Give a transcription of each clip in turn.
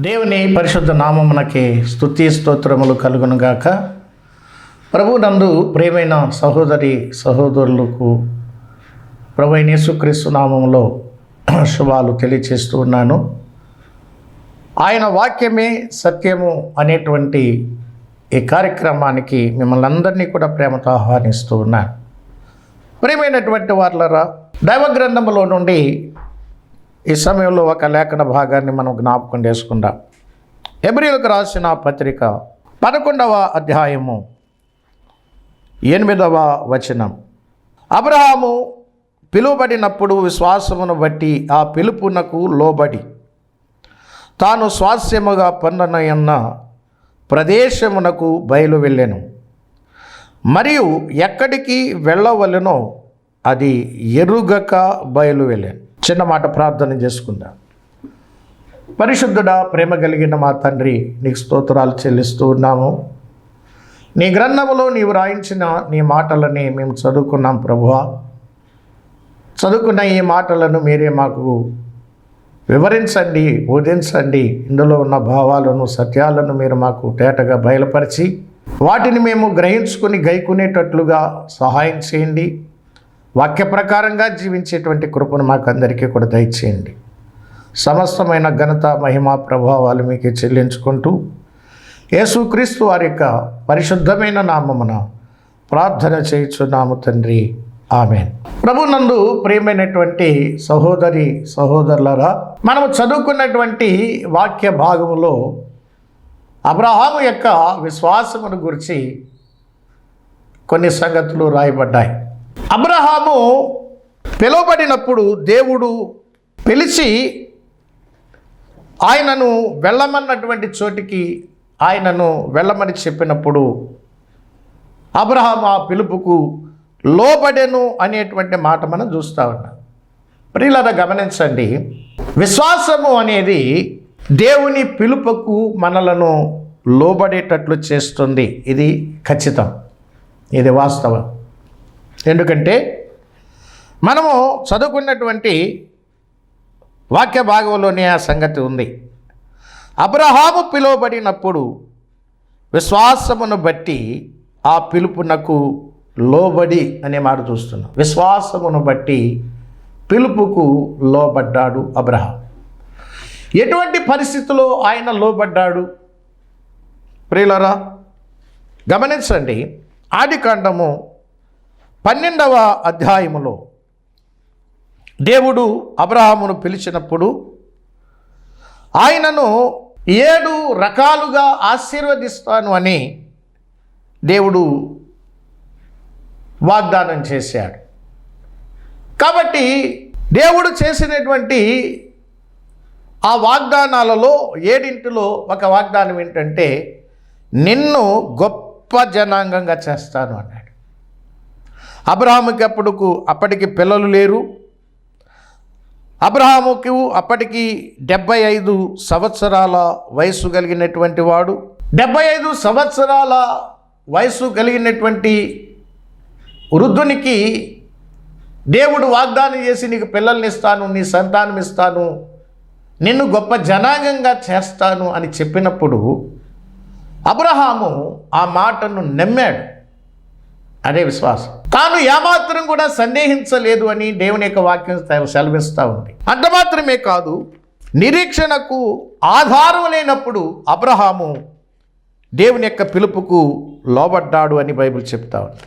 దేవుని పరిశుద్ధ నామమునకి స్తుతి స్తోత్రములు కలుగునుగాక. ప్రభు నందు ప్రియమైన సహోదరి సహోదరులకు ప్రభువైన యేసుక్రీస్తు నామములో శుభాలు తెలియచేస్తూ ఉన్నాను. ఆయన వాక్యమే సత్యము అనేటువంటి ఈ కార్యక్రమానికి మిమ్మల్ని అందరినీ కూడా ప్రేమతో ఆహ్వానిస్తూ ఉన్నాను. ప్రియమైనటువంటి వార్లరా, దైవ గ్రంథములో నుండి ఈ సమయంలో ఒక లేఖన భాగాన్ని మనం జ్ఞాపకం చేసుకుందాం. హెబ్రీయులకు రాసిన పత్రిక 11వ అధ్యాయము 8వ వచనం. అబ్రహాము పిలువబడినప్పుడు విశ్వాసమును బట్టి ఆ పిలుపునకు లోబడి తాను స్వాస్యముగా పొందనయున్న ప్రదేశమునకు బయలు వెళ్ళెను. మరియు ఎక్కడికి వెళ్ళవలెనో అది ఎరుగక బయలు వెళ్ళాను. చిన్న మాట ప్రార్థన చేసుకుందాం. పరిశుద్ధుడా, ప్రేమ కలిగిన మా తండ్రి, నీకు స్తోత్రాలు చెల్లిస్తూ ఉన్నాము. నీ గ్రంథములో నీవు రాయించిన నీ మాటలని మేము చదువుకున్నాం ప్రభువా. చదువుకున్న ఈ మాటలను మీరే మాకు వివరించండి, బోధించండి. ఇందులో ఉన్న భావాలను, సత్యాలను మీరు మాకు తేటగా బయలుపరిచి వాటిని మేము గ్రహించుకుని గైకునేటట్లుగా సహాయం చేయండి. వాక్య ప్రకారంగా జీవించేటువంటి కృపను మాకు అందరికీ కూడా దయచేయండి. సమస్తమైన ఘనత, మహిమ, ప్రభావాలు మీకు చెల్లించుకుంటూ యేసుక్రీస్తు వారి యొక్క పరిశుద్ధమైన నామమున ప్రార్థన చేయుచున్నాము తండ్రి, ఆమేన్. ప్రభునందు ప్రియమైనటువంటి సహోదరి సహోదరులారా, మనము చదువుకున్నటువంటి వాక్య భాగములో అబ్రహాము యొక్క విశ్వాసమును గురించి కొన్ని సంగతులు రాయబడ్డాయి. అబ్రహాము పిలువబడినప్పుడు దేవుడు పిలిచి ఆయనను వెళ్ళమన్నటువంటి చోటికి ఆయనను వెళ్ళమని చెప్పినప్పుడు అబ్రహాము ఆ పిలుపుకు లోబడెను అనేటువంటి మాట మనం చూస్తూ ఉన్నాం. ప్రియులారా, గమనించండి, విశ్వాసము అనేది దేవుని పిలుపుకు మనలను లోబడేటట్లు చేస్తుంది. ఇది ఖచ్చితం, ఇది వాస్తవం. ఎందుకంటే మనము చదువుకున్నటువంటి వాక్య భాగంలోనే ఆ సంగతి ఉంది. అబ్రహాము పిలువబడినప్పుడు విశ్వాసమును బట్టి ఆ పిలుపునకు లోబడి అనే మాట చూస్తున్నాం. విశ్వాసమును బట్టి పిలుపుకు లోబడ్డాడు అబ్రహాం. ఎటువంటి పరిస్థితుల్లో ఆయన లోబడ్డాడు? ప్రియులారా, గమనించండి. ఆదికాండము 12వ అధ్యాయములో దేవుడు అబ్రహామును పిలిచినప్పుడు ఆయనను 7 రకాలుగా ఆశీర్వదిస్తాను అని దేవుడు వాగ్దానం చేశాడు. కాబట్టి దేవుడు చేసినటువంటి ఆ వాగ్దానాలలో 7 ఒక వాగ్దానం ఏంటంటే, నిన్ను గొప్ప జనాంగంగా చేస్తాను అన్నాడు. అబ్రహాముకి అప్పటికి పిల్లలు లేరు. అబ్రహాముకు అప్పటికి 75 సంవత్సరాల వయసు కలిగినటువంటి వాడు. 75 సంవత్సరాల వయసు కలిగినటువంటి వృద్ధునికి దేవుడు వాగ్దానం చేసి, నీకు పిల్లల్ని ఇస్తాను, నీ సంతానం ఇస్తాను, నిన్ను గొప్ప జనాంగంగా చేస్తాను అని చెప్పినప్పుడు అబ్రహాము ఆ మాటను నమ్మాడు. అదే విశ్వాసం. తాను ఏమాత్రం కూడా సందేహించలేదు అని దేవుని యొక్క వాక్యం సెలవిస్తూ ఉంది. అంత మాత్రమే కాదు, నిరీక్షణకు ఆధారం లేనప్పుడు అబ్రహాము దేవుని యొక్క పిలుపుకు లోబడ్డాడు అని బైబిల్ చెప్తా ఉంది.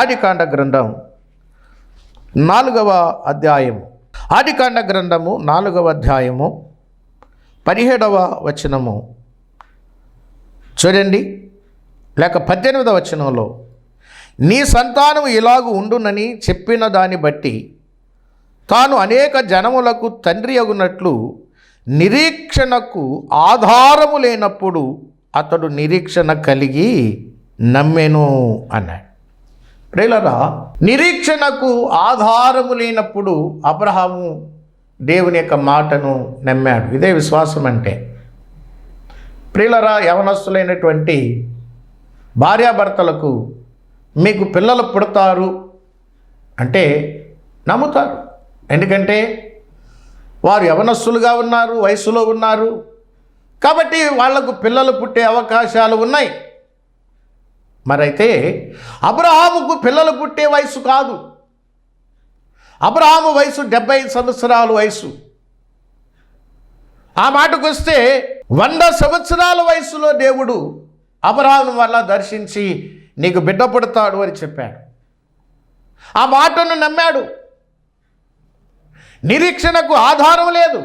ఆదికాండ గ్రంథం 4వ అధ్యాయము, ఆదికాండ గ్రంథము 4వ అధ్యాయము 17వ వచనము చూడండి, లేక 18వ వచనంలో, నీ సంతానం ఇలాగు ఉండునని చెప్పిన దాన్ని బట్టి తాను అనేక జనములకు తండ్రి అగునట్లు నిరీక్షణకు ఆధారము లేనప్పుడు అతడు నిరీక్షణ కలిగి నమ్మెను అన్నాడు. ప్రియులారా, నిరీక్షణకు ఆధారము లేనప్పుడు అబ్రహాము దేవుని యొక్క మాటను నమ్మాడు. ఇదే విశ్వాసం అంటే. ప్రియులారా, యవనస్తులైనటువంటి భార్యాభర్తలకు మీకు పిల్లలు పుడతారు అంటే నమ్ముతారు. ఎందుకంటే వారు యవనస్తులుగా ఉన్నారు, వయసులో ఉన్నారు, కాబట్టి వాళ్లకు పిల్లలు పుట్టే అవకాశాలు ఉన్నాయి. మరైతే అబ్రహాముకు పిల్లలు పుట్టే వయసు కాదు. అబ్రహాము వయసు 70 సంవత్సరాల వయసు. ఆ మాటకు వస్తే 100 సంవత్సరాల వయసులో దేవుడు అబ్రహాము వల్ల దర్శించి నీకు బిడ్డ పుడతాడు అని చెప్పాడు. ఆ మాటను నమ్మాడు. నిరీక్షణకు ఆధారం లేదు,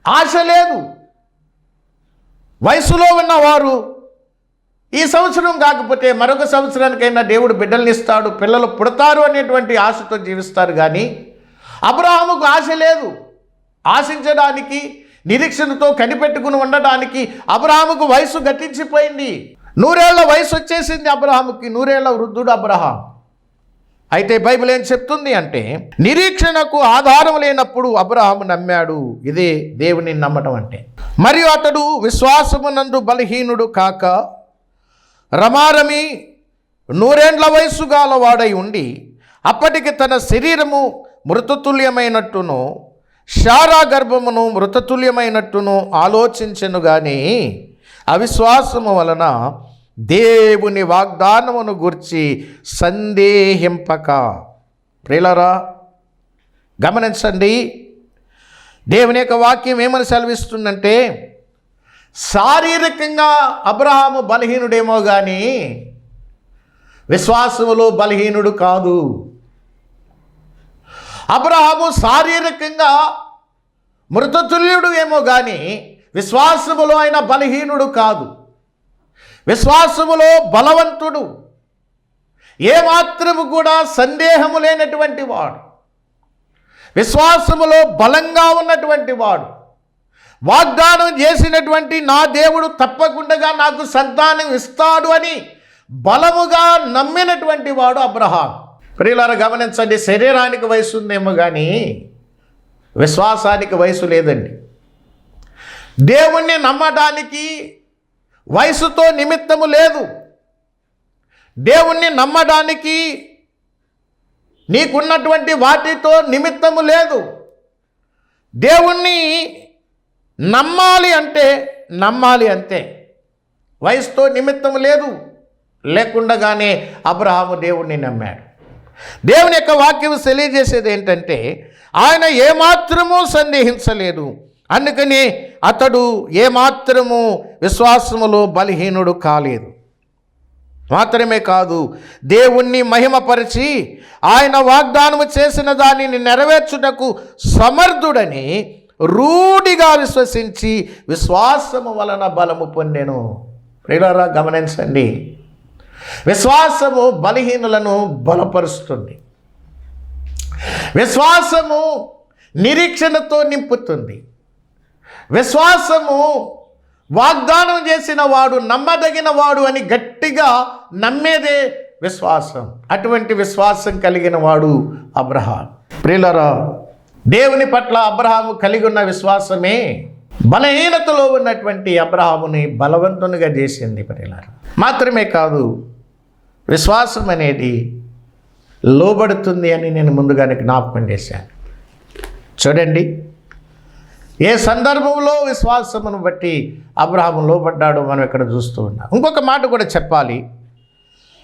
ఆశ లేదు. వయసులో ఉన్నవారు ఈ సంవత్సరం కాకపోతే మరొక సంవత్సరానికైనా దేవుడు బిడ్డల్ని ఇస్తాడు, పిల్లలు పుడతారు అనేటువంటి ఆశతో జీవిస్తారు. కానీ అబ్రహాముకు ఆశ లేదు. ఆశించడానికి, నిరీక్షణతో కనిపెట్టుకుని ఉండడానికి అబ్రహాముకు వయసు గతించిపోయింది. 100 ఏళ్ల వయసు వచ్చేసింది అబ్రహాముకి. 100 ఏళ్ల వృద్ధుడు అబ్రహాం. అయితే బైబిల్ ఏం చెప్తుంది అంటే, నిరీక్షణకు ఆధారం లేనప్పుడు అబ్రహాము నమ్మాడు. ఇదే దేవుని నమ్మటం అంటే. మరియు అతడు విశ్వాసమునందు బలహీనుడు కాక రమారమి 100 ఏండ్ల వయసు గలవాడై ఉండి అప్పటికి తన శరీరము మృతతుల్యమైనట్టును శారా గర్భమును మృతతుల్యమైనట్టును ఆలోచించెను గాని అవిశ్వాసము వలన దేవుని వాగ్దానమును గురించి సందేహింపక. ప్రియులారా గమనించండి, దేవుని యొక్క వాక్యం ఏమని సెలవిస్తుందంటే, శారీరకంగా అబ్రహాము బలహీనుడేమో కానీ విశ్వాసములో బలహీనుడు కాదు. అబ్రహాము శారీరకంగా మృతతుల్యుడు ఏమో కానీ విశ్వాసములో ఆయన బలహీనుడు కాదు. విశ్వాసములో బలవంతుడు, ఏమాత్రము కూడా సందేహము లేనటువంటి వాడు, విశ్వాసములో బలంగా ఉన్నటువంటి వాడు, వాగ్దానం చేసినటువంటి నా దేవుడు తప్పకుండా నాకు సంతానం ఇస్తాడు అని బలముగా నమ్మినటువంటి వాడు అబ్రహాం. ప్రియులారా గమనించండి, శరీరానికి వయసు ఉందేమో కానీ విశ్వాసానికి వయసు లేదండి. దేవుణ్ణి నమ్మడానికి వయసుతో నిమిత్తము లేదు. దేవుణ్ణి నమ్మడానికి నీకున్నటువంటి వాటితో నిమిత్తము లేదు. దేవుణ్ణి నమ్మాలి అంటే నమ్మాలి అంతే. వయసుతో నిమిత్తము లేదు. లేకుండగానే అబ్రహాము దేవుణ్ణి నమ్మాడు. దేవుని యొక్క వాక్యం తెలియజేసేది ఏంటంటే, ఆయన ఏమాత్రమూ సందేహించలేదు. అందుకని అతడు ఏమాత్రము విశ్వాసములో బలహీనుడు కాలేదు. మాత్రమే కాదు, దేవుణ్ణి మహిమపరిచి ఆయన వాగ్దానము చేసిన దానిని నెరవేర్చుటకు సమర్థుడని రూఢిగా విశ్వసించి విశ్వాసము వలన బలము పొందెను. ప్రియులారా గమనించండి, విశ్వాసము బలహీనులను బలపరుస్తుంది. విశ్వాసము నిరీక్షణతో నింపుతుంది. విశ్వాసము వాగ్దానం చేసిన వాడు నమ్మదగిన వాడు అని గట్టిగా నమ్మేదే విశ్వాసం. అటువంటి విశ్వాసం కలిగిన వాడు అబ్రహాం. ప్రియులారా, దేవుని పట్ల అబ్రహాము కలిగి ఉన్న విశ్వాసమే బలహీనతలో ఉన్నటువంటి అబ్రహాముని బలవంతునిగా చేసింది. ప్రియులారా మాత్రమే కాదు, విశ్వాసం అనేది లోబడుతుంది అని నేను ముందుగానే జ్ఞాపకం చేశాను. చూడండి, ఏ సందర్భంలో విశ్వాసమును బట్టి అబ్రహాము లోబడ్డాడో మనం ఇక్కడ చూస్తూ ఉన్నాం. ఇంకొక మాట కూడా చెప్పాలి.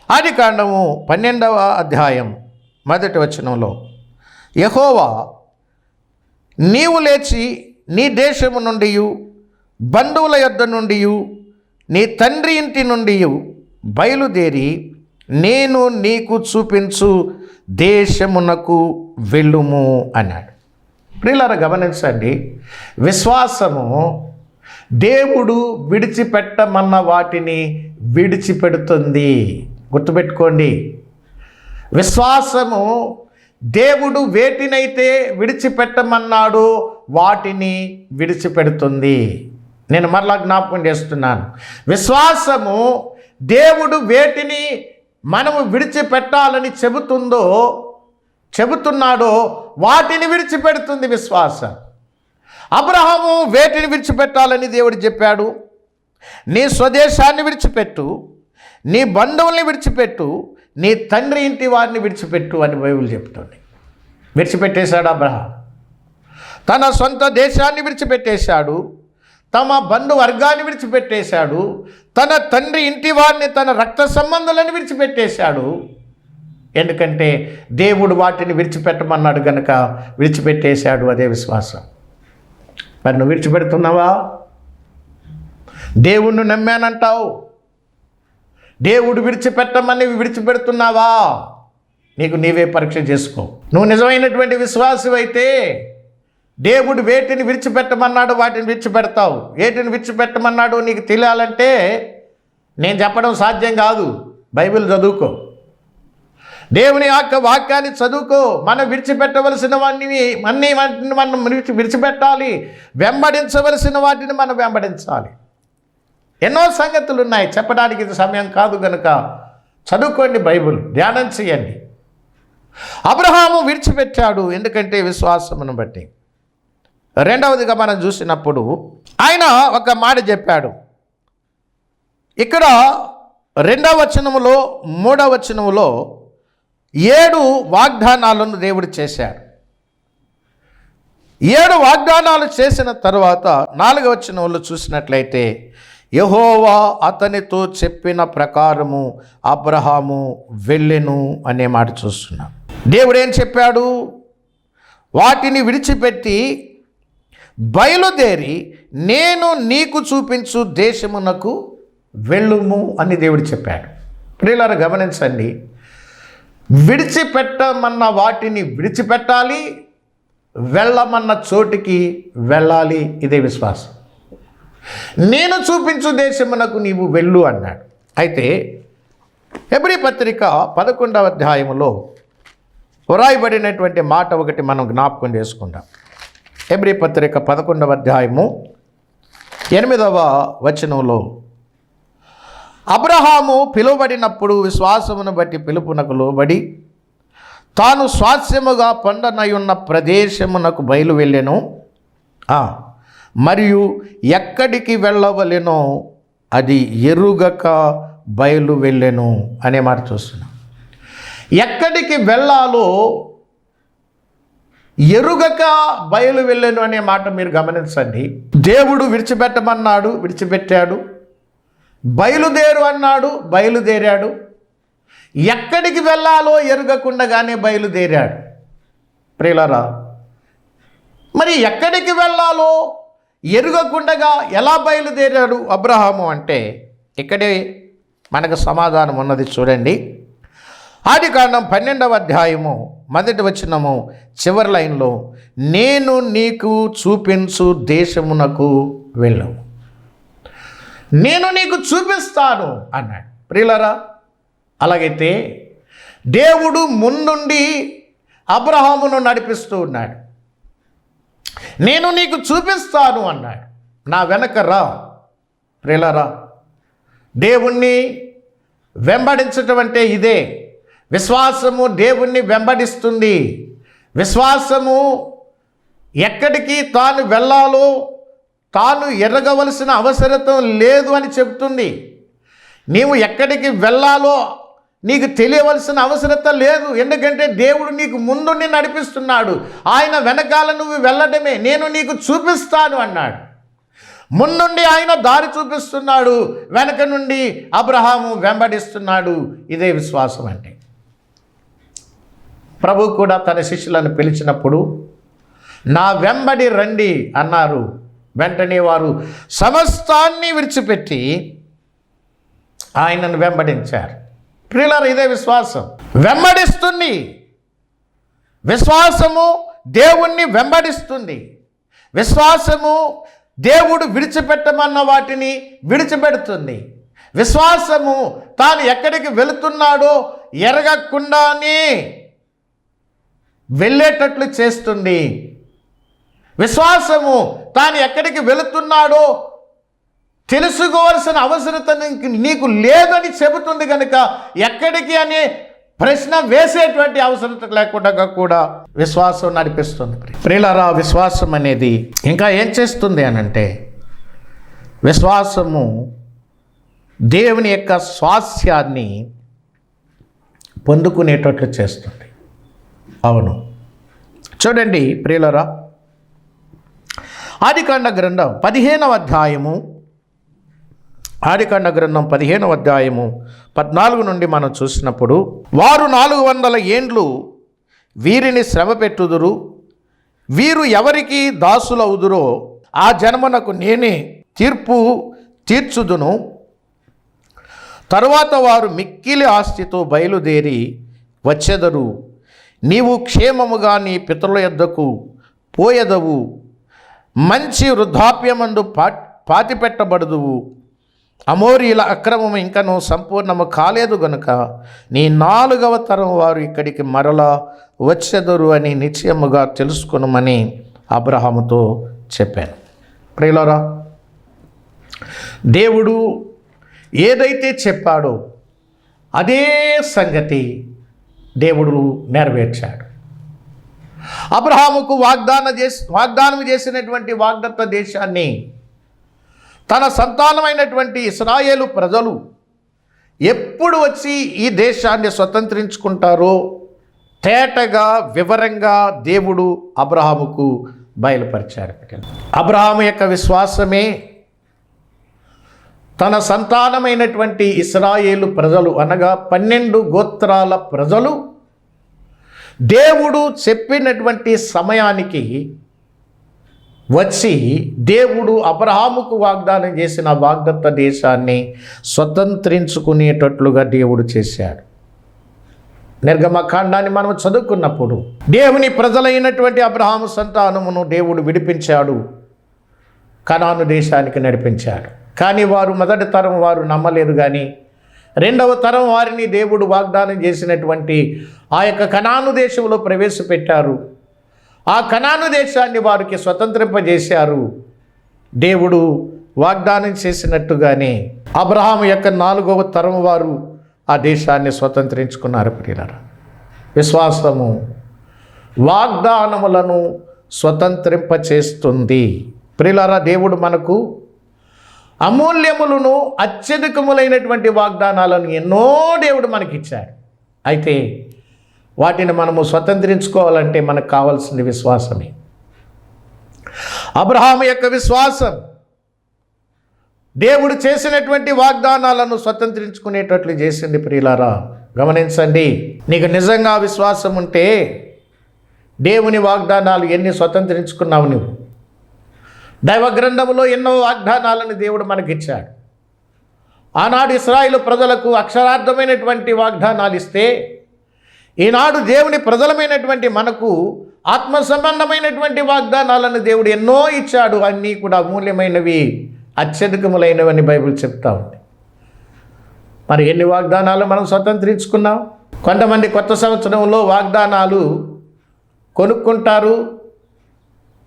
ఆదికాండము 12వ అధ్యాయం 1వ వచనంలో, యెహోవా నీవు లేచి నీ దేశము నుండి, బంధువుల యొద్ద నుండి, నీ తండ్రి ఇంటి నుండి బయలుదేరి నేను నీకు చూపించు దేశమునకు వెళ్ళుము అన్నాడు. ప్రియులారా గమనించండి, విశ్వాసము దేవుడు విడిచిపెట్టమన్న వాటిని విడిచిపెడుతుంది. గుర్తుపెట్టుకోండి, విశ్వాసము దేవుడు వేటినైతే విడిచిపెట్టమన్నాడో వాటిని విడిచిపెడుతుంది. నేను మరలా జ్ఞాపకం చేస్తున్నాను, విశ్వాసము దేవుడు వేటిని మనము విడిచిపెట్టాలని చెబుతున్నాడో వాటిని విడిచిపెడుతుంది విశ్వాసం. అబ్రహాము వేటిని విడిచిపెట్టాలని దేవుడు చెప్పాడు? నీ స్వదేశాన్ని విడిచిపెట్టు, నీ బంధువుల్ని విడిచిపెట్టు, నీ తండ్రి ఇంటి వారిని విడిచిపెట్టు అని బైబిల్ చెప్తుంది. విడిచిపెట్టేశాడు అబ్రహాం. తన సొంత దేశాన్ని విడిచిపెట్టేశాడు, తమ బంధువర్గాన్ని విడిచిపెట్టేశాడు, తన తండ్రి ఇంటి వారిని, తన రక్త సంబంధాలను విడిచిపెట్టేశాడు. ఎందుకంటే దేవుడు వాటిని విడిచిపెట్టమన్నాడు గనుక విడిచిపెట్టేశాడు. అదే విశ్వాసం. మరి నువ్వు విడిచిపెడుతున్నావా? దేవుణ్ణి నమ్మానంటావు, దేవుడు విడిచిపెట్టమని విడిచిపెడుతున్నావా? నీకు నీవే పరీక్ష చేసుకో. నువ్వు నిజమైనటువంటి విశ్వాసం అయితే దేవుడు వేటిని విడిచిపెట్టమన్నాడు వాటిని విడిచిపెడతావు. వేటిని విడిచిపెట్టమన్నాడు నీకు తెలియాలంటే నేను చెప్పడం సాధ్యం కాదు. బైబిల్ చదువుకో, దేవుని యొక్క వాక్యాన్ని చదువుకో. మనం విడిచిపెట్టవలసిన వాటిని మనం విడిచిపెట్టాలి, వెంబడించవలసిన వాటిని మనం వెంబడించాలి. ఎన్నో సంగతులు ఉన్నాయి, చెప్పడానికి ఇది సమయం కాదు కనుక చదువుకోండి, బైబిల్ ధ్యానం చేయండి. అబ్రహాము విడిచిపెట్టాడు ఎందుకంటే విశ్వాసమును బట్టి. రెండవదిగా మనం చూసినప్పుడు ఆయన ఒక మాట చెప్పాడు. ఇక్కడ 2వ వచనములో 3వ వచనములో 7 వాగ్దానాలను దేవుడు చేశాడు. 7 వాగ్దానాలు చేసిన తర్వాత 4వ వచనంలో చూసినట్లయితే యెహోవా అతనితో చెప్పిన ప్రకారము అబ్రహాము వెళ్ళెను అనే మాట చూస్తున్నాం. దేవుడు ఏం చెప్పాడు? వాటిని విడిచిపెట్టి బయలుదేరి నేను నీకు చూపించు దేశమునకు వెళ్ళుము అని దేవుడు చెప్పాడు. ప్రియులారా గమనించండి, విడిచిపెట్టమన్న వాటిని విడిచిపెట్టాలి, వెళ్ళమన్న చోటికి వెళ్ళాలి. ఇదే విశ్వాసం. నేను చూపించు దేశమునకు నీవు వెళ్ళు అన్నాడు. అయితే హెబ్రీ పత్రిక 11వ అధ్యాయములో వ్రాయబడినటువంటి మాట ఒకటి మనం జ్ఞాపకం చేసుకుందాం. హెబ్రీ పత్రిక 11వ అధ్యాయము 8వ వచనంలో అబ్రహాము పిలువబడినప్పుడు విశ్వాసమును బట్టి పిలుపునకు లోబడి తాను స్వాస్యముగా పొందనయున్న ప్రదేశమునకు బయలు వెళ్ళెను, మరియు ఎక్కడికి వెళ్ళవలెనో అది ఎరుగక బయలు వెళ్ళెను అనే మాట చూస్తున్నాం. ఎక్కడికి వెళ్ళాలో ఎరుగక బయలు వెళ్ళెను అనే మాట మీరు గమనించండి. దేవుడు విడిచిపెట్టమన్నాడు, విడిచిపెట్టాడు. బయలుదేరు అన్నాడు, బయలుదేరాడు. ఎక్కడికి వెళ్ళాలో ఎరుగకుండగానే బయలుదేరాడు. ప్రియులారా, మరి ఎక్కడికి వెళ్ళాలో ఎరుగకుండగా ఎలా బయలుదేరాడు అబ్రహాము అంటే ఇక్కడే మనకు సమాధానం ఉన్నది. చూడండి, ఆదికాండం 12వ అధ్యాయము 1వ వచనము చివరి లైన్లో నేను నీకు చూపించు దేశమునకు వెళ్ళము, నేను నీకు చూపిస్తాను అన్నాడు. ప్రియులారా, అలాగైతే దేవుడు ముందుండి అబ్రహామును నడిపిస్తూ ఉన్నాడు. నేను నీకు చూపిస్తాను అన్నాడు, నా వెనక రా. ప్రియులారా, దేవుణ్ణి వెంబడించటం అంటే ఇదే. విశ్వాసము దేవుణ్ణి వెంబడిస్తుంది. విశ్వాసము ఎక్కడికి తాను వెళ్ళాలో తాను ఎరగవలసిన అవసరం లేదు అని చెప్తుంది. నీవు ఎక్కడికి వెళ్ళాలో నీకు తెలియవలసిన అవసరం లేదు. ఎందుకంటే దేవుడు నీకు ముందుండి నడిపిస్తున్నాడు. ఆయన వెనకాల నువ్వు వెళ్ళడమే. నేను నీకు చూపిస్తాను అన్నాడు. ముందుండి ఆయన దారి చూపిస్తున్నాడు, వెనక నుండి అబ్రహాము వెంబడిస్తున్నాడు. ఇదే విశ్వాసం అంటే. ప్రభు కూడా తన శిష్యులను పిలిచినప్పుడు నా వెంబడి రండి అన్నారు. వెంటనే వారు సమస్తాన్ని విడిచిపెట్టి ఆయనను వెంబడించారు. ప్రియులారా, ఇదే విశ్వాసం. వెంబడిస్తుంది. విశ్వాసము దేవుణ్ణి వెంబడిస్తుంది. విశ్వాసము దేవుడు విడిచిపెట్టమన్న వాటిని విడిచిపెడుతుంది. విశ్వాసము తాను ఎక్కడికి వెళుతున్నాడో ఎరగకుండానే వెళ్ళేటట్లు చేస్తుంది. విశ్వాసము తాను ఎక్కడికి వెళుతున్నాడో తెలుసుకోవాల్సిన అవసరం నీకు లేదని చెబుతుంది కనుక ఎక్కడికి అనే ప్రశ్న వేసేటువంటి అవసరం లేకుండా కూడా విశ్వాసం నడిపిస్తుంది. ప్రియులారా, విశ్వాసం అనేది ఇంకా ఏం చేస్తుంది అనంటే విశ్వాసము దేవుని యొక్క స్వాస్యాన్ని పొందుకునేటట్లు చేస్తుంది. అవును, చూడండి ప్రియులారా, ఆదికాండ గ్రంథం 15వ అధ్యాయము 14 నుండి మనం చూసినప్పుడు, వారు 400 ఏండ్లు వీరిని శ్రమ పెట్టుదురు, వీరు ఎవరికి దాసులవుదురో ఆ జన్మనకు నేనే తీర్పు తీర్చుదును. తరువాత వారు మిక్కిలి ఆస్తితో బయలుదేరి వచ్చెదరు. నీవు క్షేమముగా నీ పితరుల యొద్దకు పోయెదవు, మంచి వృద్ధాప్యమందు పాతిపెట్టబడుదువు. అమోరీల అక్రమము ఇంకను సంపూర్ణము కాలేదు గనుక నీ 4వ తరం వారు ఇక్కడికి మరలా వచ్చెదరు అని నిశ్చయముగా తెలుసుకొనుమని అబ్రహాముతో చెప్పాను. ప్రియులారా, దేవుడు ఏదైతే చెప్పాడో అదే సంగతి దేవుడు నెరవేర్చాడు. అబ్రహాముకు వాగ్దానం చేసినటువంటి వాగ్దత్త దేశాన్ని తన సంతానమైనటువంటి ఇశ్రాయేలు ప్రజలు ఎప్పుడు వచ్చి ఈ దేశాన్ని స్వతంత్రించుకుంటారో తేటగా వివరంగా దేవుడు అబ్రహాముకు బయలుపరిచాడు. అబ్రహాము యొక్క విశ్వాసమే తన సంతానమైనటువంటి ఇశ్రాయేలు ప్రజలు అనగా 12 గోత్రాల ప్రజలు దేవుడు చెప్పినటువంటి సమయానికి వచ్చి దేవుడు అబ్రహాముకు వాగ్దానం చేసిన వాగ్దత్త దేశాన్ని స్వతంత్రించుకునేటట్లుగా దేవుడు చేశాడు. నిర్గమకాండాన్ని మనం చదువుకున్నప్పుడు దేవుని ప్రజలైనటువంటి అబ్రహాము సంతానమును దేవుడు విడిపించాడు, కనాను దేశానికి నడిపించాడు. కానీ వారు మొదటి తరం వారు నమ్మలేదు. కానీ 2వ తరం వారిని దేవుడు వాగ్దానం చేసినటువంటి ఆ యొక్క కనాను దేశంలో ప్రవేశపెట్టారు. ఆ కనాను దేశాన్ని వారికి స్వతంత్రింపజేశారు. దేవుడు వాగ్దానం చేసినట్టుగానే అబ్రహాము యొక్క 4వ తరం వారు ఆ దేశాన్ని స్వతంత్రించుకున్నారు. ప్రియులారా, విశ్వాసము వాగ్దానములను స్వతంత్రింపచేస్తుంది. ప్రియులారా, దేవుడు మనకు అమూల్యములను అత్యధికములైనటువంటి వాగ్దానాలను ఎన్నో దేవుడు మనకిచ్చాడు. అయితే వాటిని మనము స్వతంత్రించుకోవాలంటే మనకు కావాల్సింది విశ్వాసమే. అబ్రహాము యొక్క విశ్వాసం దేవుడు చేసినటువంటి వాగ్దానాలను స్వతంత్రించుకునేటట్లు చేసింది. ప్రియులారా, గమనించండి. నీకు నిజంగా విశ్వాసం ఉంటే దేవుని వాగ్దానాలు ఎన్ని స్వతంత్రించుకున్నావు నువ్వు? దైవ గ్రంథములో ఎన్నో వాగ్దానాలను దేవుడు మనకిచ్చాడు. ఆనాడు ఇశ్రాయేలు ప్రజలకు అక్షరార్థమైనటువంటి వాగ్దానాలు ఇస్తే, ఈనాడు దేవుని ప్రజలమైనటువంటి మనకు ఆత్మ సంబంధమైనటువంటి వాగ్దానాలను దేవుడు ఎన్నో ఇచ్చాడు. అన్నీ కూడా అమూల్యమైనవి, అత్యధికములైనవని బైబిల్ చెప్తా ఉంది. మరి ఎన్ని వాగ్దానాలు మనం స్వతంత్రించుకున్నాం? కొంతమంది కొత్త సంవత్సరంలో వాగ్దానాలు కొనుక్కుంటారు,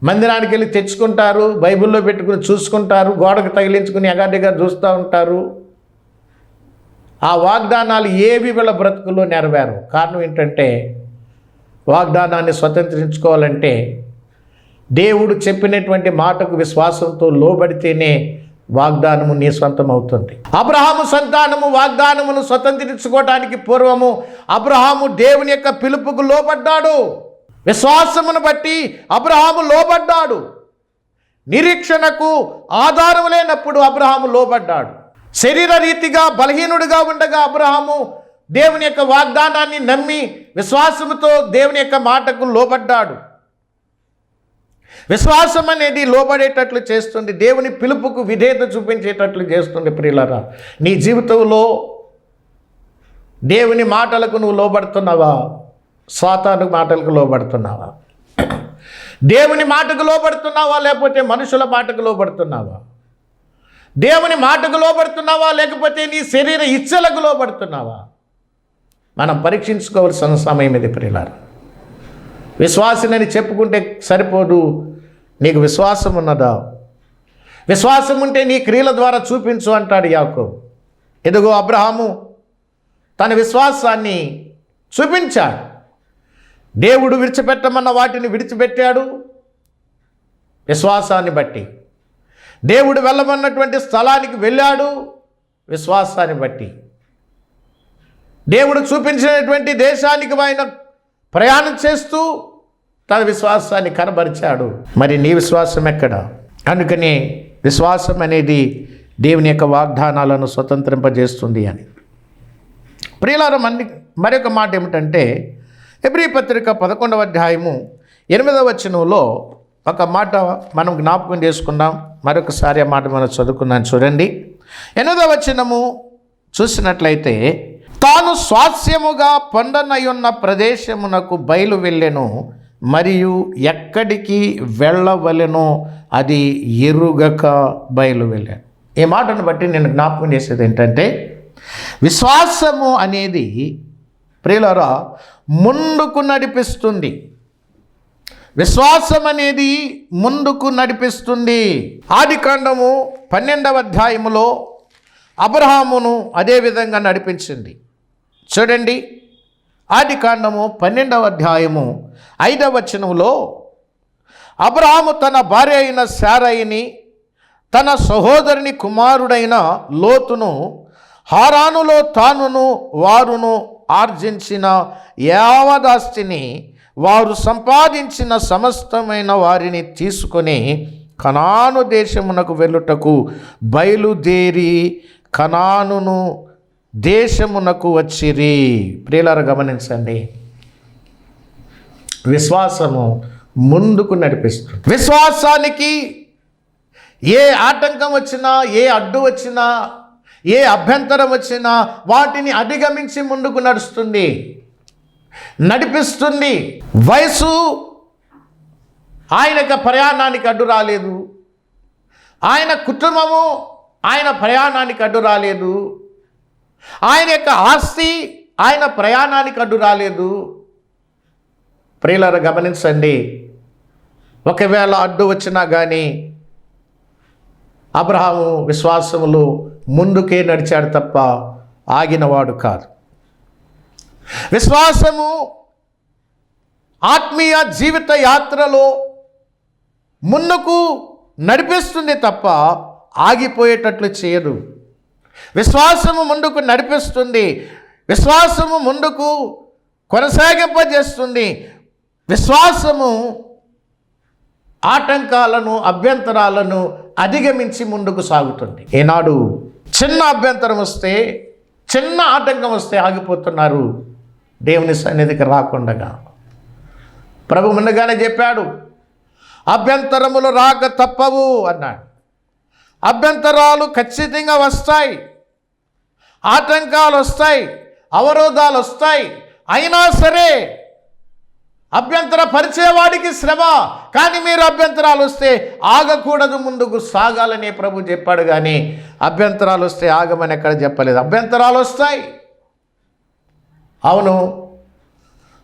మందిరానికి వెళ్ళి తెచ్చుకుంటారు, బైబిల్లో పెట్టుకుని చూసుకుంటారు, గోడకు తగిలించుకుని ఎగాదిగా చూస్తూ ఉంటారు. ఆ వాగ్దానాలు ఏవి వీళ్ళ బ్రతుకుల్లో నెరవేరు. కారణం ఏంటంటే, వాగ్దానాన్ని స్వతంత్రించుకోవాలంటే దేవుడు చెప్పినటువంటి మాటకు విశ్వాసంతో లోబడితేనే వాగ్దానము నీ సొంతం అవుతుంది. అబ్రహాము సంతానము వాగ్దానమును స్వతంత్రించుకోవడానికి పూర్వము అబ్రహాము దేవుని యొక్క పిలుపుకు లోబడ్డాడు. విశ్వాసమును బట్టి అబ్రహాము లోబడ్డాడు. నిరీక్షణకు ఆధారం లేనప్పుడు అబ్రహాము లోబడ్డాడు. శరీర రీతిగా బలహీనుడిగా ఉండగా అబ్రహాము దేవుని యొక్క వాగ్దానాన్ని నమ్మి విశ్వాసముతో దేవుని యొక్క మాటకు లోబడ్డాడు. విశ్వాసం అనేది లోబడేటట్లు చేస్తుంది, దేవుని పిలుపుకు విధేయత చూపించేటట్లు చేస్తుంది. ప్రియులారా, నీ జీవితంలో దేవుని మాటలకు నువ్వు లోబడుతున్నావా? సాతాను మాటలకు లోబడుతున్నావా? దేవుని మాటకు లోబడుతున్నావా లేకపోతే మనుషుల మాటకు లోబడుతున్నావా? దేవుని మాటకు లోబడుతున్నావా లేకపోతే నీ శరీర ఇచ్చలకు లోబడుతున్నావా? మనం పరీక్షించుకోవాల్సిన సమయం ఇది. ప్రియులారా, విశ్వాసినని చెప్పుకుంటే సరిపోదు. నీకు విశ్వాసం ఉన్నదా? విశ్వాసం ఉంటే నీ క్రియల ద్వారా చూపించు అంటాడు యాకోబు. ఎదుగో అబ్రహాము తన విశ్వాసాన్ని చూపించాడు. దేవుడు విడిచిపెట్టమన్న వాటిని విడిచిపెట్టాడు విశ్వాసాన్ని బట్టి. దేవుడు వెళ్ళమన్నటువంటి స్థలానికి వెళ్ళాడు విశ్వాసాన్ని బట్టి. దేవుడు చూపించినటువంటి దేశానికి ఆయన ప్రయాణం చేస్తూ తన విశ్వాసాన్ని కనబరిచాడు. మరి నీ విశ్వాసం ఎక్కడ? అందుకని విశ్వాసం అనేది దేవుని యొక్క వాగ్దానాలను స్వతంత్రింపజేస్తుంది అని. ప్రియులారా, మరొక మాట ఏమిటంటే హెబ్రీ పత్రిక 11వ అధ్యాయము 8వ వచనంలో ఒక మాట మనం జ్ఞాపకం చేసుకుందాం. మరొకసారి ఆ మాట మనం చదువుకున్నాను చూడండి. 8వ వచనము చూసినట్లయితే, తాను స్వాస్యముగా పొందనయున్న ప్రదేశమునకు బయలు వెళ్ళెను, మరియు ఎక్కడికి వెళ్ళవలెనో అది ఎరుగక బయలు వెళ్ళాను. ఈ మాటను బట్టి నేను జ్ఞాపకం చేసేది ఏంటంటే, విశ్వాసము అనేది ప్రియులారా ముందుకు నడిపిస్తుంది. విశ్వాసం అనేది ముందుకు నడిపిస్తుంది. ఆదికాండము 12వ అధ్యాయములో అబ్రహామును అదే విధంగా నడిపించింది. చూడండి, ఆదికాండము 12వ అధ్యాయము 5వ వచనంలో అబ్రహాము తన భార్య అయిన శారయిని, తన సహోదరుని కుమారుడైన లోతును, హారానులో తానును వారును ఆర్జించిన యావదాస్తిని, వారు సంపాదించిన సమస్తమైన వారిని తీసుకొని కనాను దేశమునకు వెళ్ళుటకు బయలుదేరి కనానును దేశమునకు వచ్చిరి. ప్రియులారా గమనించండి, విశ్వాసము ముందుకు నడిపిస్తుంది. విశ్వాసానికి ఏ ఆటంకం వచ్చినా, ఏ అడ్డు వచ్చినా, ఏ అభ్యంతరం వచ్చినా వాటిని అధిగమించి ముందుకు నడిపిస్తుంది. వయసు ఆయన యొక్క ప్రయాణానికి అడ్డు రాలేదు, ఆయన కుటుంబము ఆయన ప్రయాణానికి అడ్డు రాలేదు, ఆయన యొక్క ఆస్తి ఆయన ప్రయాణానికి అడ్డు రాలేదు. ప్రియులారా గమనించండి, ఒకవేళ అడ్డు వచ్చినా కానీ అబ్రహాము విశ్వాసములో ముందుకే నడిచాడు తప్ప ఆగినవాడు కాదు. విశ్వాసము ఆత్మీయ జీవిత యాత్రలో ముందుకు నడిపిస్తుంది తప్ప ఆగిపోయేటట్లు చేయదు. విశ్వాసము ముందుకు నడిపిస్తుంది, విశ్వాసము ముందుకు కొనసాగింపజేస్తుంది. విశ్వాసము ఆటంకాలను, అభ్యంతరాలను అధిగమించి ముందుకు సాగుతుంది. ఈనాడు చిన్న అభ్యంతరం వస్తే, చిన్న ఆటంకం వస్తే ఆగిపోతున్నారు దేవుని సన్నిధికి రాకుండగా. ప్రభు ముందుగానే చెప్పాడు, అభ్యంతరములు రాక తప్పవు అన్నాడు. అభ్యంతరాలు ఖచ్చితంగా వస్తాయి, ఆటంకాలు వస్తాయి, అవరోధాలు వస్తాయి. అయినా సరే అభ్యంతర పరిచేవాడికి శ్రమ, కానీ మీరు అభ్యంతరాలు వస్తే ఆగకూడదు, ముందుకు సాగాలని ప్రభు చెప్పాడు. కానీ అభ్యంతరాలు వస్తే ఆగమని ఎక్కడ చెప్పలేదు. అభ్యంతరాలు వస్తాయి. అవును,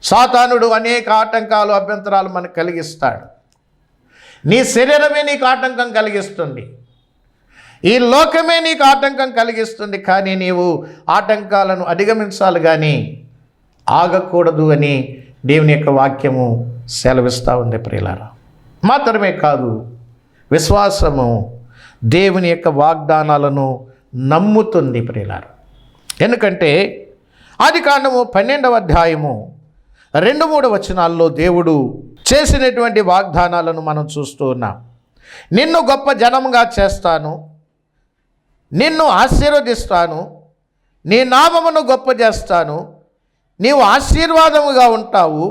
సాతానుడు అనేక ఆటంకాలు, అభ్యంతరాలు మనకు కలిగిస్తాడు. నీ శరీరమే నీకు ఆటంకం కలిగిస్తుంది, ఈ లోకమే నీకు ఆటంకం కలిగిస్తుంది. కానీ నీవు ఆటంకాలను అధిగమించాలి, కానీ ఆగకూడదు అని దేవుని యొక్క వాక్యము సెలవిస్తూ ఉంది. ప్రియులారా, మాత్రమే కాదు, విశ్వాసము దేవుని యొక్క వాగ్దానాలను నమ్ముతుంది. ప్రియులారా, ఎందుకంటే ఆదికాండము 12వ అధ్యాయము 2-3 వచనాల్లో దేవుడు చేసినటువంటి వాగ్దానాలను మనం చూస్తూ ఉన్నాం. నిన్ను గొప్ప జనముగా చేస్తాను, నిన్ను ఆశీర్వదిస్తాను, నీ నామమును గొప్ప చేస్తాను, నీవు ఆశీర్వాదముగా ఉంటావు,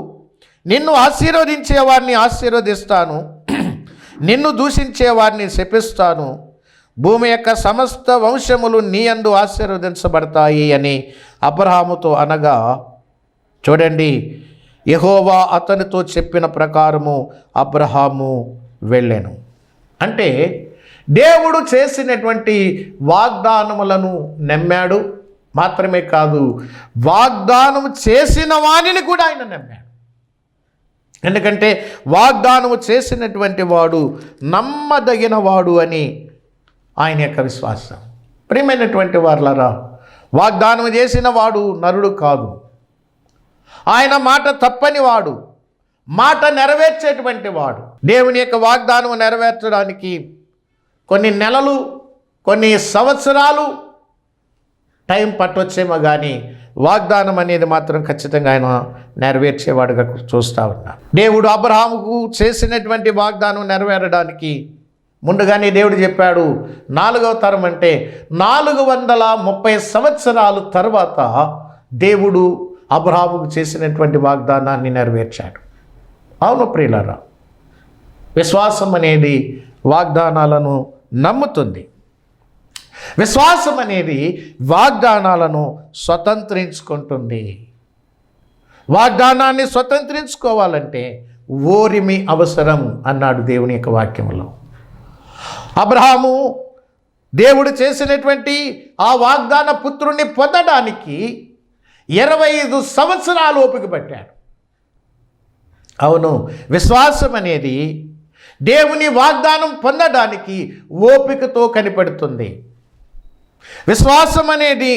నిన్ను ఆశీర్వదించే వారిని ఆశీర్వదిస్తాను, నిన్ను దూషించే వారిని శపిస్తాను, భూమి యొక్క సమస్త వంశములు నీ యందు ఆశీర్వదించబడతాయి అని అబ్రహాముతో అనగా, చూడండి, యెహోవా అతనితో చెప్పిన ప్రకారము అబ్రహాము వెళ్ళాను. అంటే దేవుడు చేసినటువంటి వాగ్దానములను నమ్మాడు. మాత్రమే కాదు, వాగ్దానం చేసిన వానిని కూడా ఆయన నమ్మాడు. ఎందుకంటే వాగ్దానము చేసినటువంటి వాడు నమ్మదగిన వాడు అని ఆయన యొక్క విశ్వాసం. ప్రియమైనటువంటి వారలారా, వాగ్దానం చేసిన వాడు నరుడు కాదు, ఆయన మాట తప్పని వాడు, మాట నెరవేర్చేటువంటి వాడు. దేవుని యొక్క వాగ్దానం నెరవేర్చడానికి కొన్ని నెలలు, కొన్ని సంవత్సరాలు టైం పట్టొచ్చేమో, కానీ వాగ్దానం అనేది మాత్రం ఖచ్చితంగా ఆయన నెరవేర్చేవాడుగా చూస్తూ ఉన్నాడు. దేవుడు అబ్రహాముకు చేసినటువంటి వాగ్దానం నెరవేరడానికి ముందుగానే దేవుడు చెప్పాడు 4వ తరం అంటే 430 సంవత్సరాలు తర్వాత దేవుడు అబ్రహాముకు చేసినటువంటి వాగ్దానాన్ని నెరవేర్చాడు. అవును ప్రియులారా, విశ్వాసం అనేది వాగ్దానాలను నమ్ముతుంది. విశ్వాసం అనేది వాగ్దానాలను స్వతంత్రించుకుంటుంది. వాగ్దానాన్ని స్వతంత్రించుకోవాలంటే ఓరిమి అవసరం అన్నాడు దేవుని యొక్క వాక్యంలో. అబ్రహాము దేవుడు చేసినటువంటి ఆ వాగ్దాన పుత్రుణ్ణి పొందడానికి 25 సంవత్సరాలు ఓపిక పట్టాడు. అవును, విశ్వాసం అనేది దేవుని వాగ్దానం పొందడానికి ఓపికతో కనిపెడుతుంది. విశ్వాసం అనేది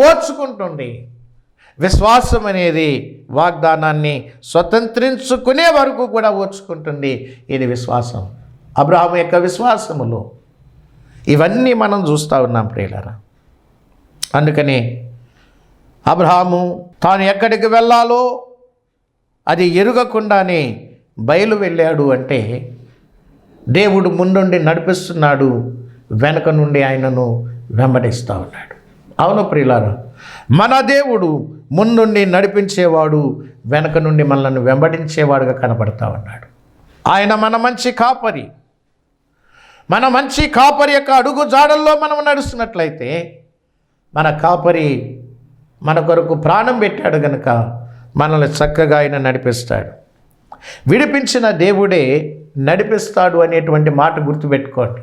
ఓర్చుకుంటుంది. విశ్వాసం అనేది వాగ్దానాన్ని స్వతంత్రించుకునే వరకు కూడా ఓర్చుకుంటుంది. ఇది విశ్వాసం. అబ్రహాము యొక్క విశ్వాసములో ఇవన్నీ మనం చూస్తూ ఉన్నాం ప్రియులారా. అందుకని అబ్రహాము తాను ఎక్కడికి వెళ్ళాలో అది ఎరుగకుండానే బయలు వెళ్ళాడు. అంటే దేవుడు ముందుండి నడిపిస్తున్నాడు, వెనక నుండి ఆయనను వెంబడిస్తూ ఉన్నాడు. అవును ప్రియులారా, మన దేవుడు ముందుండి నడిపించేవాడు, వెనక నుండి మనల్ని వెంబడించేవాడుగా కనపడతా ఉన్నాడు. ఆయన మన మంచి కాపరి. మన మంచి కాపరి యొక్క అడుగు జాడల్లో మనం నడుస్తున్నట్లయితే మన కాపరి మన కొరకు ప్రాణం పెట్టాడు గనుక మనల్ని చక్కగా ఆయన నడిపిస్తాడు. విడిపించిన దేవుడే నడిపిస్తాడు అనేటువంటి మాట గుర్తుపెట్టుకోండి.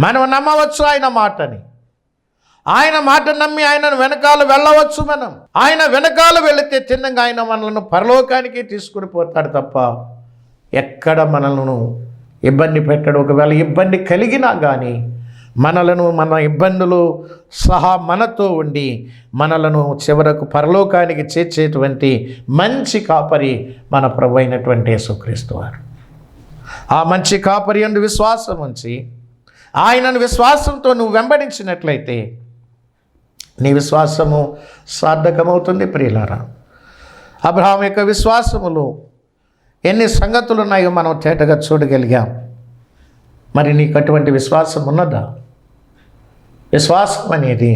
మనం నమ్మవచ్చు ఆయన మాటని. ఆయన మాట నమ్మి ఆయనను వెనకాల వెళ్ళవచ్చు. మనం ఆయన వెనకాల వెళితే తిన్నగా ఆయన మనల్ని పరలోకానికి తీసుకుని పోతాడు తప్ప ఎక్కడ మనలను ఇబ్బంది పెట్టడు. ఒకవేళ ఇబ్బంది కలిగినా కానీ మనలను మన ఇబ్బందులు సహా మనతో ఉండి మనలను చివరకు పరలోకానికి చేర్చేటువంటి మంచి కాపరి మన ప్రభు అయినటువంటి యేసుక్రీస్తు వారు. ఆ మంచి కాపరి యందు విశ్వాసం ఉంచి ఆయనను విశ్వాసంతో నువ్వు వెంబడించినట్లయితే నీ విశ్వాసము సార్థకమవుతుంది ప్రియులారా. అబ్రహాము యొక్క విశ్వాసములో ఎన్ని సంగతులు ఉన్నాయో మనం తేటగా చూడగలిగాం. మరి నీకు అటువంటి విశ్వాసం ఉన్నదా? విశ్వాసం అనేది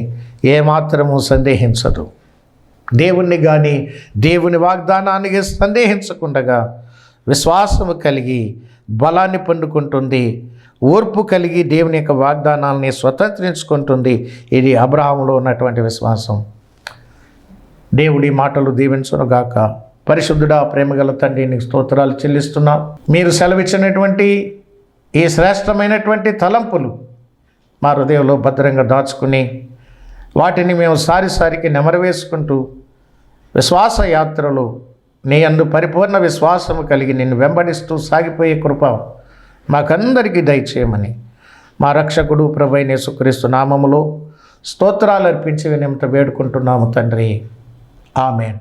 ఏమాత్రము సందేహించదు. దేవుణ్ణి కానీ దేవుని వాగ్దానానికి సందేహించకుండా విశ్వాసము కలిగి బలాన్ని పొందుకుంటుంది. ఓర్పు కలిగి దేవుని యొక్క వాగ్దానాలని స్వతంత్రించుకుంటుంది. ఇది అబ్రహాములో ఉన్నటువంటి విశ్వాసం. దేవుడి మాటలు దీవించునుగాక. పరిశుద్ధుడా, ప్రేమగల తండ్రి, నీకు స్తోత్రాలు చెల్లిస్తున్నా. మీరు సెలవిచ్చినటువంటి ఈ శ్రేష్టమైనటువంటి తలంపులు మా హృదయంలో భద్రంగా దాచుకుని వాటిని మేము సారికి నెమరవేసుకుంటూ విశ్వాస యాత్రలో నీ యందు పరిపూర్ణ విశ్వాసము కలిగి నిన్ను వెంబడిస్తూ సాగిపోయే కృప మాకందరికీ దయచేయమని మా రక్షకుడు ప్రభువైన యేసుక్రీస్తు నామములో స్తోత్రాలు అర్పించి వినమ్రత వేడుకుంటున్నాము తండ్రి. ఆమేన్.